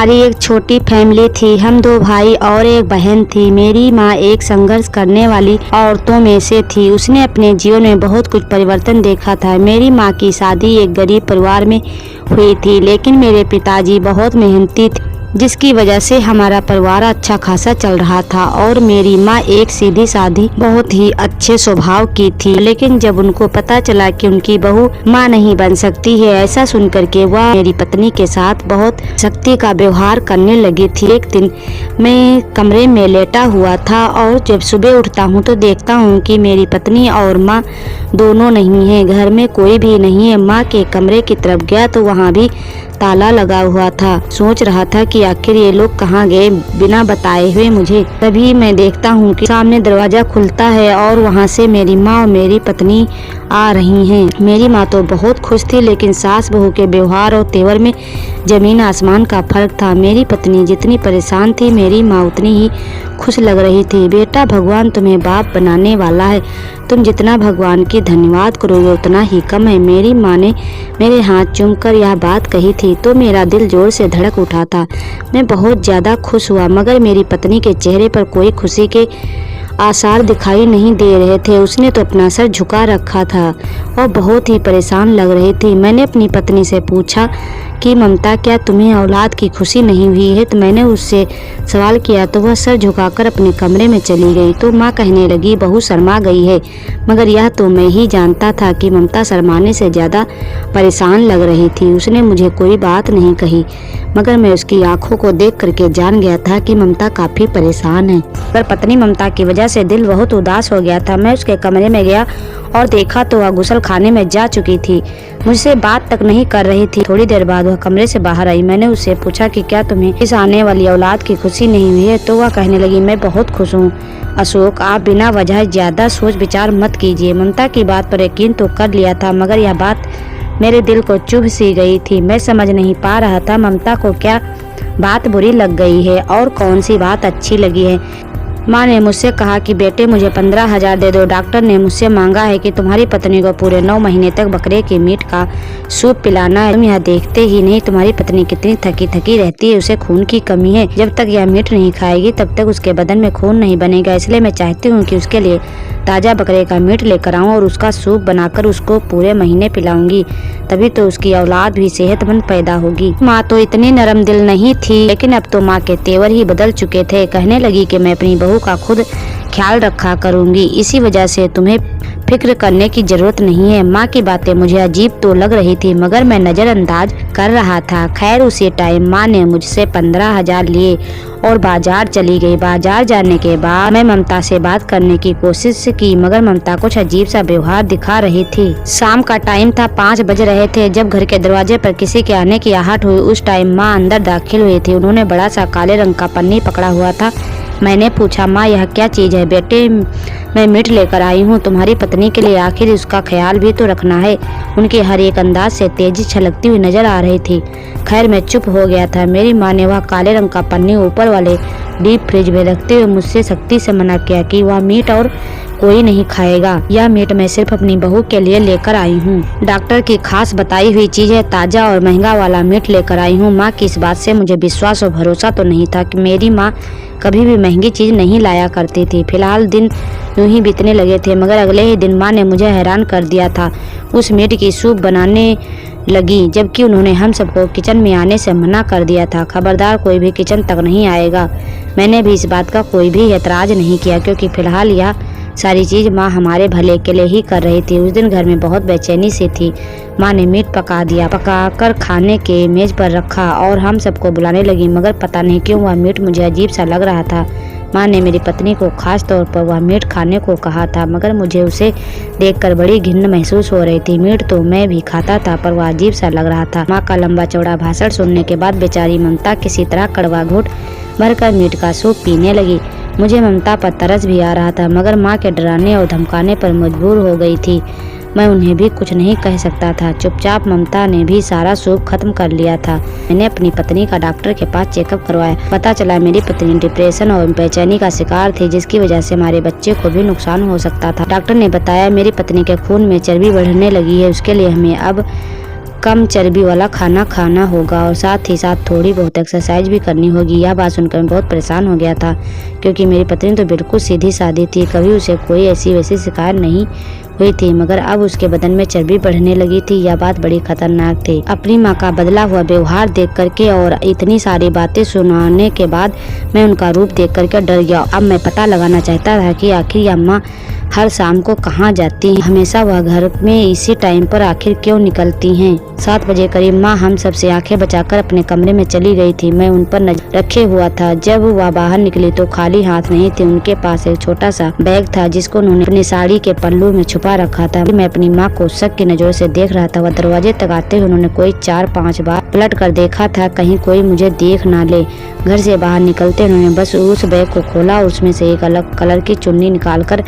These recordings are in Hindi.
हमारी एक छोटी फैमिली थी। हम 2 भाई और एक बहन थी। मेरी माँ एक संघर्ष करने वाली औरतों में से थी। उसने अपने जीवन में बहुत कुछ परिवर्तन देखा था। मेरी माँ की शादी एक गरीब परिवार में हुई थी, लेकिन मेरे पिताजी बहुत मेहनती थे, जिसकी वजह से हमारा परिवार अच्छा खासा चल रहा था। और मेरी माँ एक सीधी सादी बहुत ही अच्छे स्वभाव की थी, लेकिन जब उनको पता चला कि उनकी बहू माँ नहीं बन सकती है, ऐसा सुनकर के वह मेरी पत्नी के साथ बहुत सख्ती का व्यवहार करने लगी थी। एक दिन मैं कमरे में लेटा हुआ था और जब सुबह उठता हूँ तो देखता हूँ कि मेरी पत्नी और माँ दोनों नहीं है, घर में कोई भी नहीं है। माँ के कमरे की तरफ गया तो वहाँ भी ताला लगा हुआ था। सोच रहा था कि आखिर ये लोग कहाँ गए बिना बताए हुए मुझे। तभी मैं देखता हूँ कि सामने दरवाजा खुलता है और वहाँ से मेरी माँ और मेरी पत्नी आ रही हैं। मेरी माँ तो बहुत खुश थी, लेकिन सास बहू के व्यवहार और तेवर में जमीन आसमान का फर्क था। मेरी पत्नी जितनी परेशान थी, मेरी माँ उतनी ही खुश लग रही थी। बेटा, भगवान तुम्हें बाप बनाने वाला है। तुम जितना भगवान की धन्यवाद करोगे उतना ही कम है। मेरी माँ ने मेरे हाथ चूमकर यह बात कही थी तो मेरा दिल जोर से धड़क उठा था। मैं बहुत ज़्यादा खुश हुआ, मगर मेरी पत्नी के चेहरे पर कोई खुशी के आसार दिखाई नहीं दे रहे थे। उसने तो अपना सर झुका रखा था और बहुत ही परेशान लग रही थी। मैंने अपनी पत्नी से पूछा कि ममता, क्या तुम्हें औलाद की खुशी नहीं हुई है? तो मैंने उससे सवाल किया तो वह सर झुकाकर अपने कमरे में चली गई। तो माँ कहने लगी, बहू शर्मा गई है। मगर यह तो मैं ही जानता था कि ममता शर्माने से ज़्यादा परेशान लग रही थी। उसने मुझे कोई बात नहीं कही, मगर मैं उसकी आंखों को देख करके जान गया था कि ममता काफ़ी परेशान है। पर पत्नी ममता की वजह से दिल बहुत उदास हो गया था। मैं उसके कमरे में गया और देखा तो वह गुसल खाने में जा चुकी थी, मुझसे बात तक नहीं कर रही थी। थोड़ी देर बाद वह कमरे से बाहर आई। मैंने उससे पूछा कि क्या तुम्हें इस आने वाली औलाद की खुशी नहीं हुई है? तो वह कहने लगी, मैं बहुत खुश हूँ अशोक, आप बिना वजह ज़्यादा सोच विचार मत कीजिए। ममता की बात पर यकीन तो कर लिया था, मगर यह बात मेरे दिल को चुभ सी गई थी। मैं समझ नहीं पा रहा था ममता को क्या बात बुरी लग गई है और कौन सी बात अच्छी लगी है। माँ ने मुझसे कहा कि बेटे, मुझे 15,000 दे दो। डॉक्टर ने मुझसे मांगा है कि तुम्हारी पत्नी को पूरे 9 महीने तक बकरे के मीट का सूप पिलाना है। तुम यह देखते ही नहीं तुम्हारी पत्नी कितनी थकी थकी रहती है, उसे खून की कमी है। जब तक यह मीट नहीं खाएगी तब तक उसके बदन में खून नहीं बनेगा। इसलिए मैं चाहती हूँ कि उसके लिए ताज़ा बकरे का मीट लेकर आऊँ और उसका सूप बनाकर उसको पूरे महीने पिलाऊंगी, तभी तो उसकी औलाद भी सेहतमंद पैदा होगी। माँ तो इतनी नरम दिल नहीं थी, लेकिन अब तो माँ के तेवर ही बदल चुके थे। कहने लगी कि मैं अपनी बहू का खुद ख्याल रखा करूंगी, इसी वजह से तुम्हें फिक्र करने की जरूरत नहीं है। माँ की बातें मुझे अजीब तो लग रही थी, मगर मैं नज़रअंदाज कर रहा था। खैर, उसी टाइम माँ ने मुझसे 15,000 लिए और बाजार चली गई। बाजार जाने के बाद मैं ममता से बात करने की कोशिश की, मगर ममता कुछ अजीब सा व्यवहार दिखा रही थी। शाम का टाइम था, 5 बज रहे थे जब घर के दरवाजे पर किसी के आने की आहट हुई। उस टाइम माँ अंदर दाखिल हुई थी। उन्होंने बड़ा सा काले रंग का पन्नी पकड़ा हुआ था। मैंने पूछा, माँ यह क्या चीज़ है? बेटे, मैं मीट लेकर आई हूँ तुम्हारी पत्नी के लिए, आखिर उसका ख्याल भी तो रखना है। उनके हर एक अंदाज से तेजी छलकती हुई नजर आ रही थी। खैर, मैं चुप हो गया था। मेरी माँ ने वह काले रंग का पन्नी ऊपर वाले डीप फ्रिज में रखते हुए मुझसे सख्ती से मना किया कि वह मीट और कोई नहीं खाएगा। यह मीट मैं सिर्फ अपनी बहू के लिए लेकर आई हूँ। डॉक्टर की खास बताई हुई चीजें, ताज़ा और महंगा वाला मीट लेकर आई हूँ। माँ की इस बात से मुझे विश्वास और भरोसा तो नहीं था कि मेरी माँ कभी भी महंगी चीज नहीं लाया करती थी। फिलहाल दिन यूं ही बीतने लगे थे, मगर अगले ही दिन माँ ने मुझे हैरान कर दिया था। उस मीट की सूप बनाने लगी, जबकि उन्होंने हम सबको किचन में आने से मना कर दिया था। खबरदार, कोई भी किचन तक नहीं आएगा। मैंने भी इस बात का कोई भी एतराज नहीं किया, क्योंकि फिलहाल यह सारी चीज़ माँ हमारे भले के लिए ही कर रही थी। उस दिन घर में बहुत बेचैनी सी थी। माँ ने मीट पका दिया, पकाकर खाने के मेज पर रखा और हम सबको बुलाने लगी, मगर पता नहीं क्यों वह मीट मुझे अजीब सा लग रहा था। माँ ने मेरी पत्नी को खास तौर पर वह मीट खाने को कहा था, मगर मुझे उसे देखकर बड़ी घिन महसूस हो रही थी। मीट तो मैं भी खाता था, पर वह अजीब सा लग रहा था। माँ का लंबा चौड़ा भाषण सुनने के बाद बेचारी ममता किसी तरह कड़वा घूंट भरकर मीट का सूप पीने लगी। मुझे ममता पर तरस भी आ रहा था, मगर माँ के डराने और धमकाने पर मजबूर हो गई थी। मैं उन्हें भी कुछ नहीं कह सकता था। चुपचाप ममता ने भी सारा सूप खत्म कर लिया था। मैंने अपनी पत्नी का डॉक्टर के पास चेकअप करवाया। पता चला मेरी पत्नी डिप्रेशन और बेचैनी का शिकार थी, जिसकी वजह से हमारे बच्चे को भी नुकसान हो सकता था। डॉक्टर ने बताया मेरी पत्नी के खून में चर्बी बढ़ने लगी है, उसके लिए हमें अब कम चर्बी वाला खाना खाना होगा और साथ ही साथ थोड़ी बहुत एक्सरसाइज भी करनी होगी। यह बात सुनकर मैं बहुत परेशान हो गया था, क्योंकि मेरी पत्नी तो बिल्कुल सीधी सादी थी, कभी उसे कोई ऐसी वैसी शिकायत नहीं हुई थी, मगर अब उसके बदन में चर्बी बढ़ने लगी थी। यह बात बड़ी खतरनाक थी। अपनी माँ का बदला हुआ व्यवहार देख करके और इतनी सारी बातें सुनाने के बाद मैं उनका रूप देख करके डर गया। अब मैं पता लगाना चाहता था कि आखिर यह अम्मा हर शाम को कहाँ जाती हैं, हमेशा वह घर में इसी टाइम पर आखिर क्यों निकलती हैं। 7 बजे करीब माँ हम सबसे आंखें बचाकर अपने कमरे में चली गई थी। मैं उन पर नजर रखे हुआ था। जब वह बाहर निकली तो खाली हाथ नहीं थी, उनके पास एक छोटा सा बैग था जिसको उन्होंने अपनी साड़ी के पल्लू में छुपा रखा था। मैं अपनी माँ को शक की नजरों से देख रहा था। वह दरवाजे तक आते हुए उन्होंने कोई 4-5 बार पलट कर देखा था, कहीं कोई मुझे देख ना ले। घर से बाहर निकलते उन्होंने बस उस बैग को खोला, उसमें से एक अलग कलर की चुन्नी निकालकर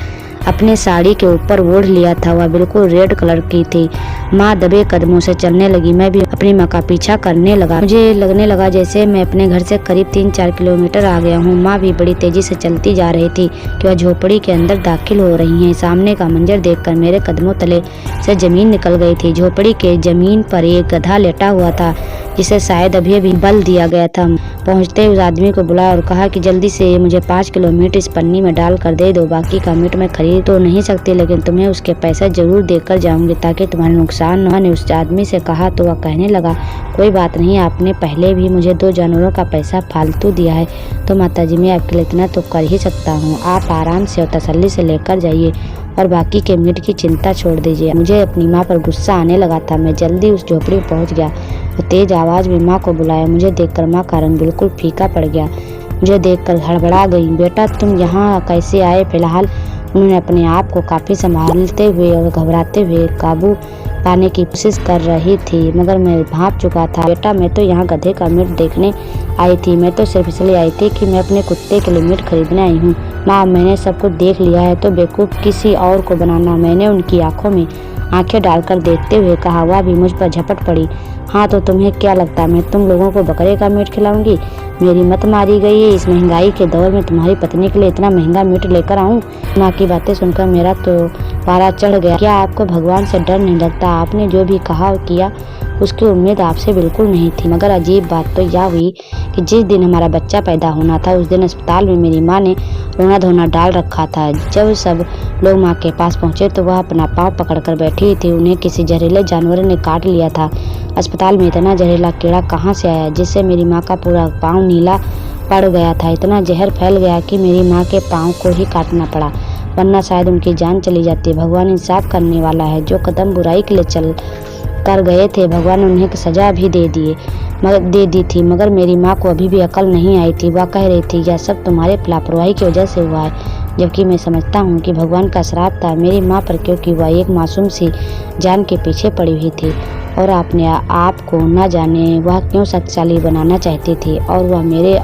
अपने साड़ी के ऊपर ओढ़ लिया था। वह बिल्कुल रेड कलर की थी। माँ दबे कदमों से चलने लगी। मैं भी अपनी माँ का पीछा करने लगा। मुझे लगने लगा जैसे मैं अपने घर से करीब 3-4 किलोमीटर आ गया हूँ। माँ भी बड़ी तेजी से चलती जा रही थी कि वह झोपड़ी के अंदर दाखिल हो रही हैं। सामने का मंजर देखकर मेरे कदमों तले से जमीन निकल गई थी। झोपड़ी के जमीन पर एक गधा लेटा हुआ था, जिसे शायद अभी बल दिया गया था। पहुंचते उस आदमी को बुलाया और कहा कि जल्दी से मुझे 5 किलो मीट इस पन्नी में डाल कर दे दो। बाकी का मीट मैं खरीद तो नहीं सकती, लेकिन तुम्हें उसके पैसा जरूर देकर जाऊंगी ताकि तुम्हारा नुकसान न हो। ने उस आदमी से कहा तो वह कहने लगा, कोई बात नहीं, आपने पहले भी मुझे 2 जानवरों का पैसा फालतू दिया है, तो माताजी मैं आपके लिए इतना तो कर ही सकता हूँ। आप आराम से और तसल्ली से लेकर जाइए और बाकी के मीट की चिंता छोड़ दीजिए। मुझे अपनी माँ पर गुस्सा आने लगा था। मैं जल्दी उस झोपड़ी पहुँच गया और तेज आवाज में माँ को बुलाया। मुझे देखकर माँ का रंग बिल्कुल फीका पड़ गया। मुझे देखकर हड़बड़ा गई। बेटा तुम यहाँ कैसे आए? फिलहाल उन्होंने अपने आप को काफी संभालते हुए और घबराते हुए काबू पाने की कोशिश कर रही थी, मगर मैं भांप चुका था। बेटा मैं तो यहाँ गधे का मीट देखने आई थी। मैं तो सिर्फ इसलिए आई थी कि मैं अपने कुत्ते के लिए मीट खरीदने आई हूँ। माँ मैंने सब कुछ देख लिया है, तो बेवकूफ किसी और को बनाना। मैंने उनकी आंखों में आंखें डालकर देखते हुए कहा। वह भी मुझ पर झपट पड़ी। हाँ तो तुम्हें क्या लगता है मैं तुम लोगों को बकरे का मीट खिलाऊंगी? मेरी मत मारी गई है। इस महंगाई के दौर में तुम्हारी पत्नी के लिए इतना महंगा मीट लेकर आऊं? माँ की बातें सुनकर मेरा तो पारा चढ़ गया। क्या आपको भगवान से डर नहीं लगता? आपने जो भी कहा और किया उसकी उम्मीद आपसे बिल्कुल नहीं थी। मगर अजीब बात तो यह हुई कि जिस दिन हमारा बच्चा पैदा होना था उस दिन अस्पताल में मेरी माँ ने रोना धोना डाल रखा था। जब सब लोग माँ के पास पहुँचे तो वह अपना पाँव पकड़कर बैठी थी। उन्हें किसी जहरीले जानवर ने काट लिया था। अस्पताल में इतना जहरीला कीड़ा कहाँ से आया जिससे मेरी माँ का पूरा पाँव नीला पड़ गया था। इतना जहर फैल गया कि मेरी माँ के पाँव को ही काटना पड़ा, वरना शायद उनकी जान चली जाती। भगवान इंसाफ करने वाला है। जो कदम बुराई के लिए चल कर गए थे भगवान ने उन्हें सजा भी दे दी थी, मगर मेरी माँ को अभी भी अकल नहीं आई थी। वह कह रही थी यह सब तुम्हारे लापरवाही की वजह से हुआ है, जबकि मैं समझता हूँ कि भगवान का श्राप था मेरी माँ पर, क्योंकि वह एक मासूम सी जान के पीछे पड़ी हुई थी और अपने आप को न जाने वह क्यों शक्तिशाली बनाना चाहती थी और वह मेरे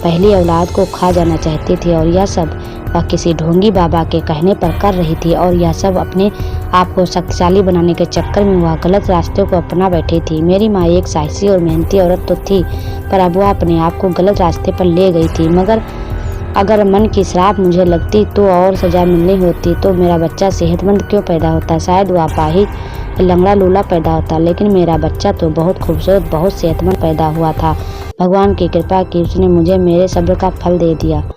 पहली औलाद को खा जाना चाहती थी। और यह सब वह किसी ढोंगी बाबा के कहने पर कर रही थी और यह सब अपने आप को शक्तिशाली बनाने के चक्कर में वह गलत रास्ते को अपना बैठी थी। मेरी माँ एक साहसी और मेहनती औरत तो थी, पर अब वह अपने आप को गलत रास्ते पर ले गई थी। मगर अगर मन की श्राप मुझे लगती तो और सजा मिलनी होती तो मेरा बच्चा सेहतमंद क्यों पैदा होता? शायद वह अपाहिज लंगड़ा लूला पैदा होता, लेकिन मेरा बच्चा तो बहुत खूबसूरत बहुत सेहतमंद पैदा हुआ था। भगवान की कृपा की उसने मुझे मेरे सब्र का फल दे दिया।